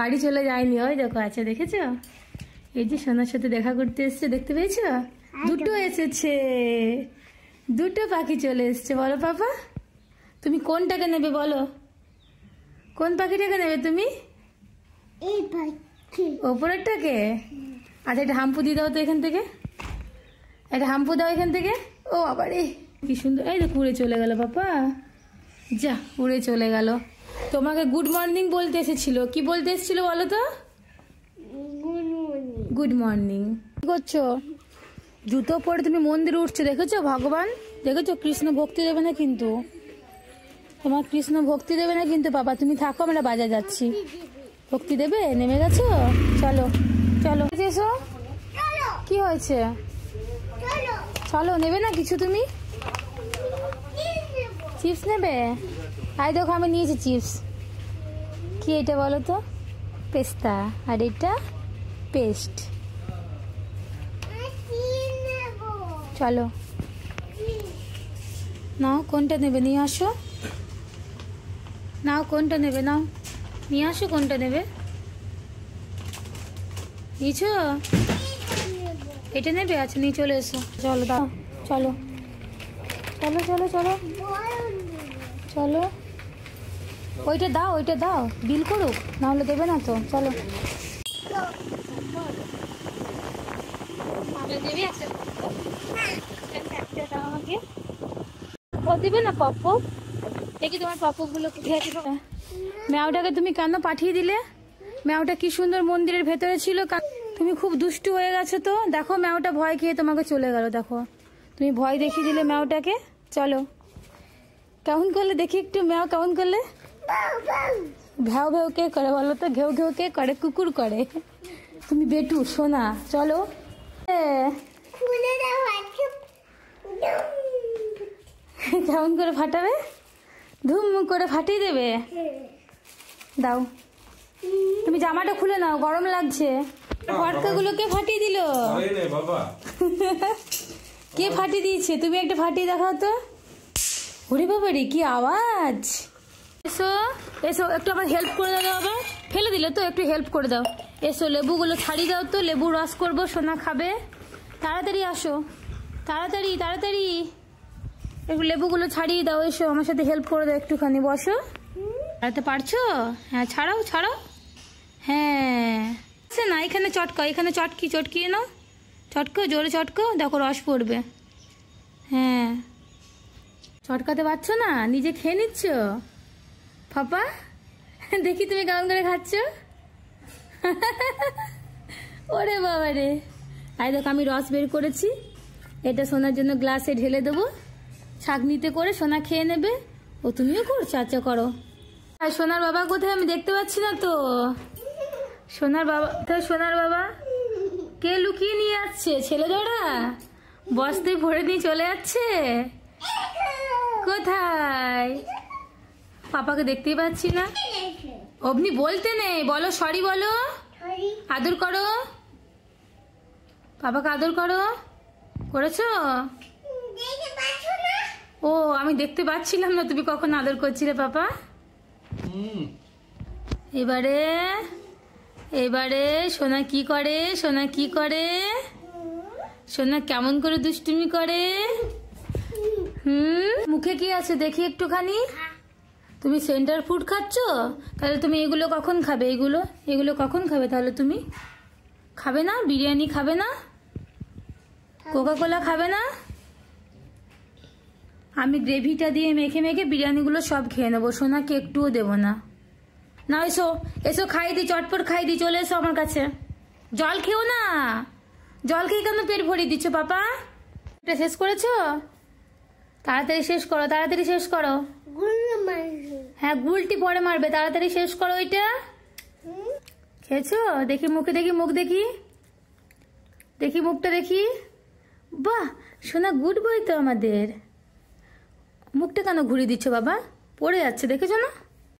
বাড়ি চলে যায়নি, ওই দেখো আছে, দেখেছো? এই যে সোনার সাথে দেখা করতে এসছে, দেখতে পেয়েছো? দুটো এসেছে, দুটো পাখি চলে এসছে। বলো পাপা, তুমি কোনটাকে নেবে বলো? কোন পাখিটাকে নেবে তুমি? ওপরেরটাকে? আচ্ছা, একটা হাম্পু দিয়ে দাও তো এখান থেকে, একটা হাম্পু দাও এখান থেকে। ও আবারে কি সুন্দর, এই তো উড়ে চলে গেল পাপা, যা উড়ে চলে গেল। তোমাকে গুড মর্নিং বলতে এসেছিল, কি বলতে এসেছিল বলো তো? Good morning. কি করছো? জুতো পরে তুমি মন্দিরে উঠছো, দেখেছো? ভগবান দেখেছো? কৃষ্ণ ভক্তি দেবে না কিন্তু, তোমার কৃষ্ণ ভক্তি দেবে না কিন্তু বাবা। তুমি থাকো, আমরা বাজার যাচ্ছি। ভক্তি দেবে? নেমে গেছো? চলো চলো এসো। কি হয়েছে? চলো, নেবে না কিছু তুমি? চিপস নেবে? আই দেখো আমি নিয়েছি চিপস। কি এটা বলো তো? পেস্তা, আর এটা পেস্ট। চলো নাও, কোনটা নেবে নিয়ে আসো। নাও কোনটা নেবে, নাও নিয়ে আসো, কোনটা নেবে? নিয়েছো? এটা নেবে? আচ্ছা নিয়ে চলে এসো। চলো দাও, চলো চলো চলো চলো চলো। ওইটা দাও, ওইটা দাও, বিল করুক, নাহলে দেবে না তো। চলো আমাকে ও দিবে না পপ্পু? দেখি তোমার পপ্পুগুলো কোথায় আছে। ম্যাওটাকে তুমি কেন পাঠিয়ে দিলে? ম্যাওটা কি সুন্দর মন্দিরের ভেতরে ছিল, তুমি খুব দুষ্টু হয়ে গেছো তো। দেখো ম্যাওটা ভয় খেয়ে তোমাকে চলে গেল, দেখো তুমি ভয় দেখিয়ে দিলে ম্যাওটাকে। চলো কেমন করলে দেখি একটু, ম্যাও কেমন করলে? ভ্যাও ভ্যাও কে করে বলো তো? ঘেউ ঘেউ কে করে? কুকুর করে। তুমি বেটু সোনা। চলো কেমন করে ফাটাবে? ধুম করে ফাটিয়ে দেবে? দাও, তুমি জামাটা খুলে নাও, গরম লাগছে। ফটকাগুলো কে ফাটিয়ে দিল? কে ফাটিয়ে দিয়েছে? তুমি একটা ফাটিয়ে দেখাও তো। ওরে বাবা রে, কি আওয়াজ! এসো এসো, একটু আমার হেল্প করে দাও বাবা। ফেলে দিলে তো, একটু হেল্প করে দাও। এসো লেবুগুলো ছাড়িয়ে দাও তো, লেবু রস করবো, সোনা খাবে। তাড়াতাড়ি আসো, তাড়াতাড়ি তাড়াতাড়ি, একটু লেবুগুলো ছাড়িয়ে দাও। এসো আমার সাথে হেল্প করে দাও একটুখানি, বসো। ছাড়াতে পারছো? হ্যাঁ ছাড়াও ছাড়াও। হ্যাঁ না, এখানে চটকাও, এখানে চটকিয়ে নাও, চটকো, জোরে চটকো, দেখো রস পড়বে। হ্যাঁ চটকাতে পারছো না, নিজে খেয়ে নিচ্ছ পাপা। দেখি তুমি কেমন করে খাচ্ছ। ওরে বাবা রে, আই দেখো আমি রস বের করেছি, এটা সোনার জন্য গ্লাসে ঢেলে দেবো, ছাঁকনিতে করে সোনা খেয়ে নেবে। ও তুমিও করছো? আচ্ছা করো। আর সোনার বাবা কোথায়? আমি দেখতে পাচ্ছি না তো। সোনার বাবা কোথায়? সোনার বাবা কে লুকিয়ে নিয়ে যাচ্ছে? ছেলে দৌড়া বস্তায় ভরে নিয়ে চলে যাচ্ছে কোথায়? পাপাকে দেখতেই পাচ্ছি না। অমনি বলতে নেই, বলো সরি, বলো আদর করো, পাপাকে আদর করো। করেছো? ও আমি দেখতে পাচ্ছিলাম না তুমি কখন আদর করছিলে পাপা। এবারে এবারে সোনা কি করে? সোনা কি করে? সোনা কেমন করে দুষ্টুমি করে? মুখে কি আছে দেখি একটুখানি। তুমি সেন্টার ফুড খাচ্ছ? তাহলে তুমি এগুলো কখন খাবে? এগুলো কখন খাবে তাহলে? তুমি খাবে না? বিরিয়ানি খাবে না? কোকা কোলা খাবে না? আমি গ্রেভিটা দিয়ে মেখে মেখে বিরিয়ানিগুলো সব খেয়ে নেবো, সোনাকে একটুও দেবো না। না এসো এসো, খাই দি, চটপট খাই দি, চলে এসো আমার কাছে। জল খেও না, জল খেয়ে কেন পেট ভরিয়ে দিচ্ছ পাপা? এটা শেষ করেছো? তাড়াতাড়ি শেষ করো, তাড়াতাড়ি শেষ করো। হ্যাঁ গুলটি পরে মারবে, তাড়াতাড়ি শেষ করো। ওইটা খেয়েছো? দেখি মুখে, দেখি মুখ, দেখি দেখি মুখটা দেখি। বাহ সোনা গুড বই তো আমাদের। মুখটা কেন ঘুরিয়ে দিচ্ছ বাবা? পড়ে যাচ্ছে দেখেছো না?